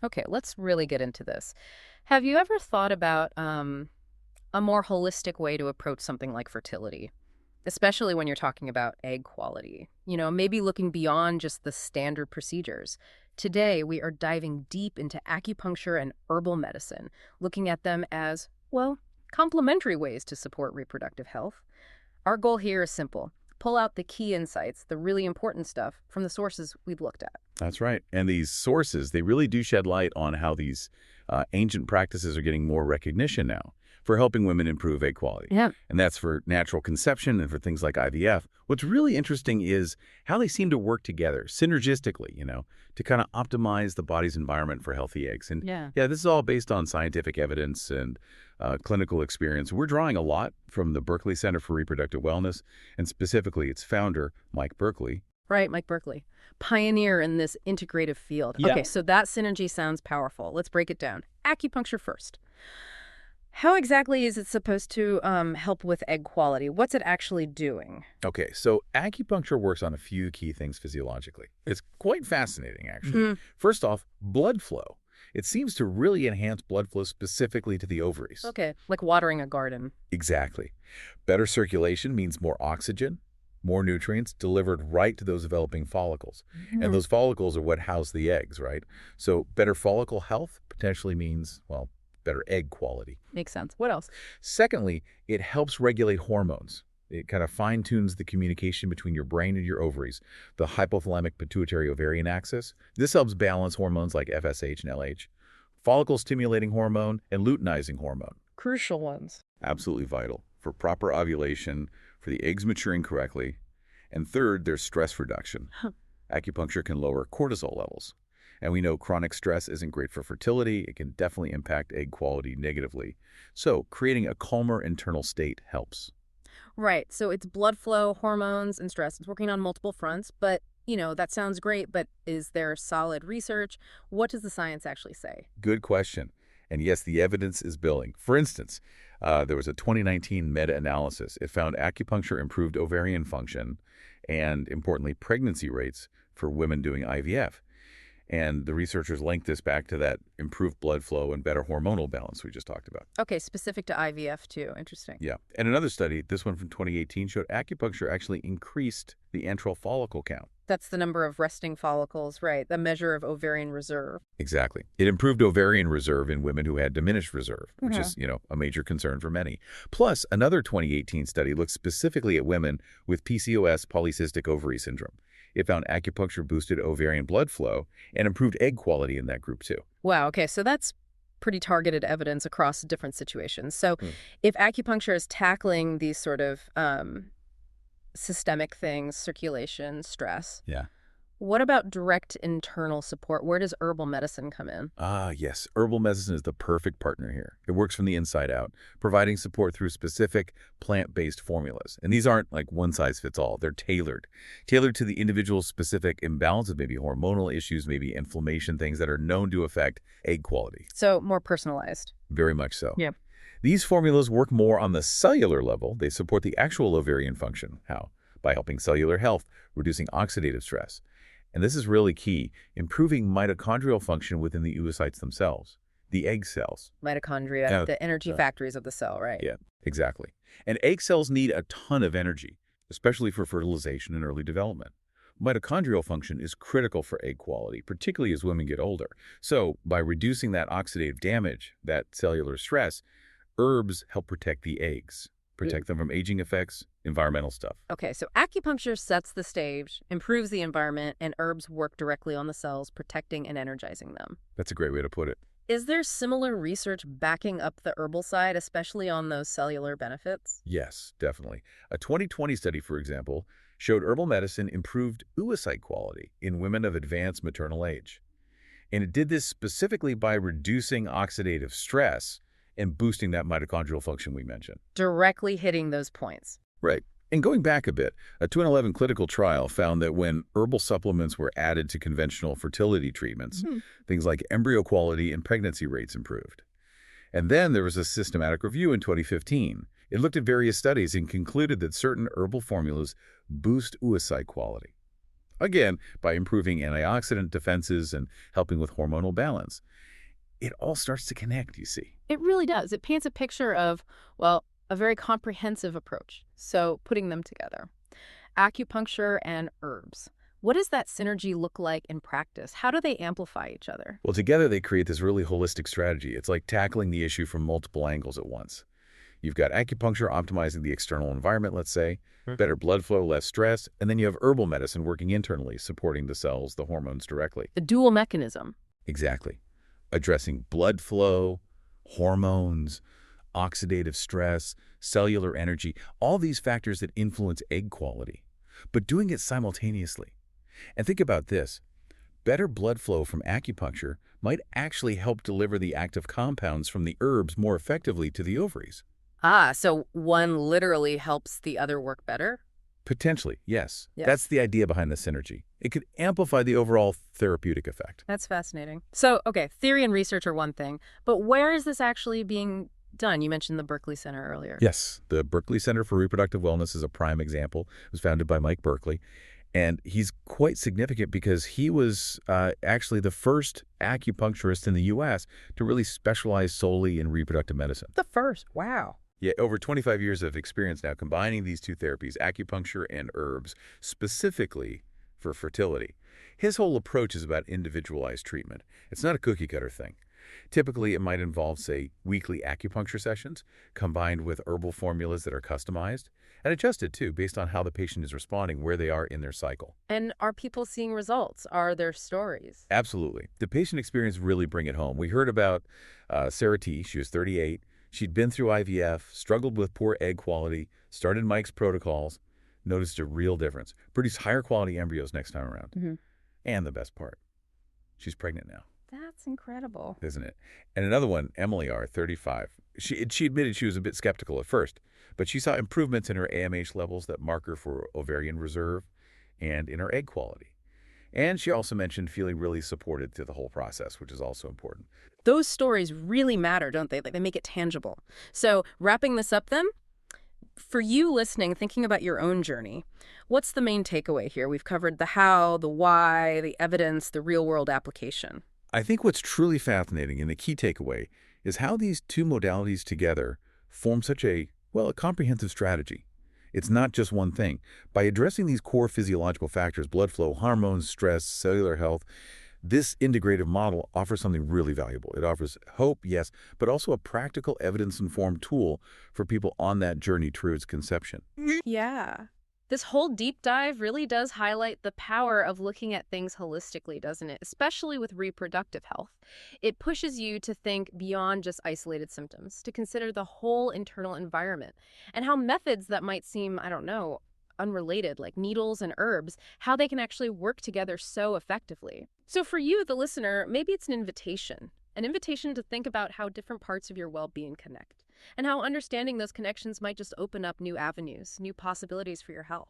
Okay, let's really get into this. Have you ever thought about a more holistic way to approach something like fertility, especially when you're talking about egg quality? Maybe looking beyond just the standard procedures. Today, we are diving deep into acupuncture and herbal medicine, looking at them as, well, complementary ways to support reproductive health. Our goal here is simple: pull out the key insights, the really important stuff, from the sources we've looked at. That's right. And these sources, they really do shed light on how these ancient practices are getting more recognition now for helping women improve egg quality. Yeah. And that's for natural conception and for things like IVF. What's really interesting is how they seem to work together synergistically, to kind of optimize the body's environment for healthy eggs. And Yeah. yeah, this is all based on scientific evidence and clinical experience. We're drawing a lot from the Berkeley Center for Reproductive Wellness, and specifically its founder, Mike Berkeley. Right, Mike Berkeley, pioneer in this integrative field. Yeah. Okay, so that synergy sounds powerful. Let's break it down. Acupuncture first. How exactly is it supposed to help with egg quality? What's it actually doing? Okay, so acupuncture works on a few key things physiologically. It's quite fascinating, actually. Mm, First off, blood flow. It seems to really enhance blood flow specifically to the ovaries. okay, like watering a garden. Exactly. Better circulation means more oxygen, more nutrients delivered right to those developing follicles. And those follicles are what house the eggs, right? So better follicle health potentially means, well, better egg quality. Makes sense. What else? Secondly, it helps regulate hormones. It kind of fine-tunes the communication between your brain and your ovaries, the hypothalamic pituitary ovarian axis. This helps balance hormones like FSH and LH, follicle-stimulating hormone, and luteinizing hormone. Crucial ones. Absolutely vital for proper ovulation, for the eggs maturing correctly. And third, there's stress reduction. Huh. Acupuncture can lower cortisol levels. And we know chronic stress isn't great for fertility. It can definitely impact egg quality negatively. So creating a calmer internal state helps. Right, so it's blood flow, hormones, and stress. It's working on multiple fronts, but, that sounds great, but is there solid research? What does the science actually say? Good question. And yes, the evidence is building. For instance, there was a 2019 meta-analysis. It found acupuncture improved ovarian function and, importantly, pregnancy rates for women doing IVF. And the researchers linked this back to that improved blood flow and better hormonal balance we just talked about. Okay, specific to IVF too. Interesting. Yeah. And another study, this one from 2018, showed acupuncture actually increased the antral follicle count. That's the number of resting follicles, right? The measure of ovarian reserve. Exactly. It improved ovarian reserve in women who had diminished reserve, which is, a major concern for many. Plus, another 2018 study looked specifically at women with PCOS, polycystic ovary syndrome. It found acupuncture boosted ovarian blood flow and improved egg quality in that group too. Wow, okay, so that's pretty targeted evidence across different situations. So if acupuncture is tackling these sort of systemic things, circulation, stress, Yeah. what about direct internal support? Where does herbal medicine come in? Ah, yes. Herbal medicine is the perfect partner here. It works from the inside out, providing support through specific plant-based formulas. And these aren't like one-size-fits-all. They're tailored to the individual's specific imbalance of maybe hormonal issues, maybe inflammation, things that are known to affect egg quality. So more personalized. Very much so. Yeah. These formulas work more on the cellular level. They support the actual ovarian function. How? By helping cellular health, reducing oxidative stress. And this is really key, improving mitochondrial function within the oocytes themselves, the egg cells. Mitochondria, Yeah, the energy factories of the cell, right? Yeah, exactly. And egg cells need a ton of energy, especially for fertilization and early development. Mitochondrial function is critical for egg quality, particularly as women get older. So by reducing that oxidative damage, that cellular stress, herbs help protect the eggs, protect them from aging effects, environmental stuff. Okay, so acupuncture sets the stage, improves the environment, and herbs work directly on the cells, protecting and energizing them. That's a great way to put it. Is there similar research backing up the herbal side, especially on those cellular benefits? Yes, definitely. A 2020 study, for example, showed herbal medicine improved oocyte quality in women of advanced maternal age. And it did this specifically by reducing oxidative stress and boosting that mitochondrial function we mentioned. Directly hitting those points. Right. And going back a bit, a 2011 clinical trial found that when herbal supplements were added to conventional fertility treatments, things like embryo quality and pregnancy rates improved. And then there was a systematic review in 2015. It looked at various studies and concluded that certain herbal formulas boost oocyte quality. again, by improving antioxidant defenses and helping with hormonal balance. It all starts to connect, you see. It really does. It paints a picture of, well, a very comprehensive approach. So putting them together. Acupuncture and herbs. What does that synergy look like in practice? How do they amplify each other? Well, together they create this really holistic strategy. It's like tackling the issue from multiple angles at once. You've got acupuncture optimizing the external environment, let's say, better blood flow, less stress, and then you have herbal medicine working internally, supporting the cells, the hormones directly. The dual mechanism. Exactly. Addressing blood flow, hormones, oxidative stress, cellular energy, all these factors that influence egg quality, but doing it simultaneously. And think about this. Better blood flow from acupuncture might actually help deliver the active compounds from the herbs more effectively to the ovaries. Ah, so one literally helps the other work better? Potentially, yes. Yeah. That's the idea behind the synergy. It could amplify the overall therapeutic effect. That's fascinating. So, okay, theory and research are one thing, but where is this actually being done? You mentioned the Berkeley Center earlier. Yes, the Berkeley Center for Reproductive Wellness is a prime example. It was founded by Mike Berkeley. And he's quite significant because he was actually the first acupuncturist in the U.S. to really specialize solely in reproductive medicine. The first. Wow. Yeah, over 25 years of experience now combining these two therapies, acupuncture and herbs, specifically for fertility. His whole approach is about individualized treatment. It's not a cookie-cutter thing. Typically, it might involve, say, weekly acupuncture sessions combined with herbal formulas that are customized and adjusted, too, based on how the patient is responding, where they are in their cycle. And are people seeing results? Are there stories? Absolutely. The patient experience really bring it home. We heard about Sarah T. She was 38. She'd been through IVF, struggled with poor egg quality, started Mike's protocols, noticed a real difference, produced higher quality embryos next time around. And the best part, she's pregnant now. That's incredible. Isn't it? And another one, Emily R., 35. She admitted she was a bit skeptical at first, but she saw improvements in her AMH levels that mark her for ovarian reserve and in her egg quality. And she also mentioned feeling really supported through the whole process, which is also important. Those stories really matter, don't they? Like, they make it tangible. So wrapping this up then, for you listening, thinking about your own journey, what's the main takeaway here? We've covered the how, the why, the evidence, the real-world application. I think what's truly fascinating and the key takeaway is how these two modalities together form such a comprehensive strategy. It's not just one thing. By addressing these core physiological factors, blood flow, hormones, stress, cellular health, this integrative model offers something really valuable. It offers hope, yes, but also a practical, evidence-informed tool for people on that journey towards conception. Yeah. This whole deep dive really does highlight the power of looking at things holistically, doesn't it? Especially with reproductive health. It pushes you to think beyond just isolated symptoms, to consider the whole internal environment and how methods that might seem, I don't know, unrelated, like needles and herbs, how they can actually work together so effectively. So for you, the listener, maybe it's an invitation to think about how different parts of your well-being connect, and how understanding those connections might just open up new avenues, new possibilities for your health.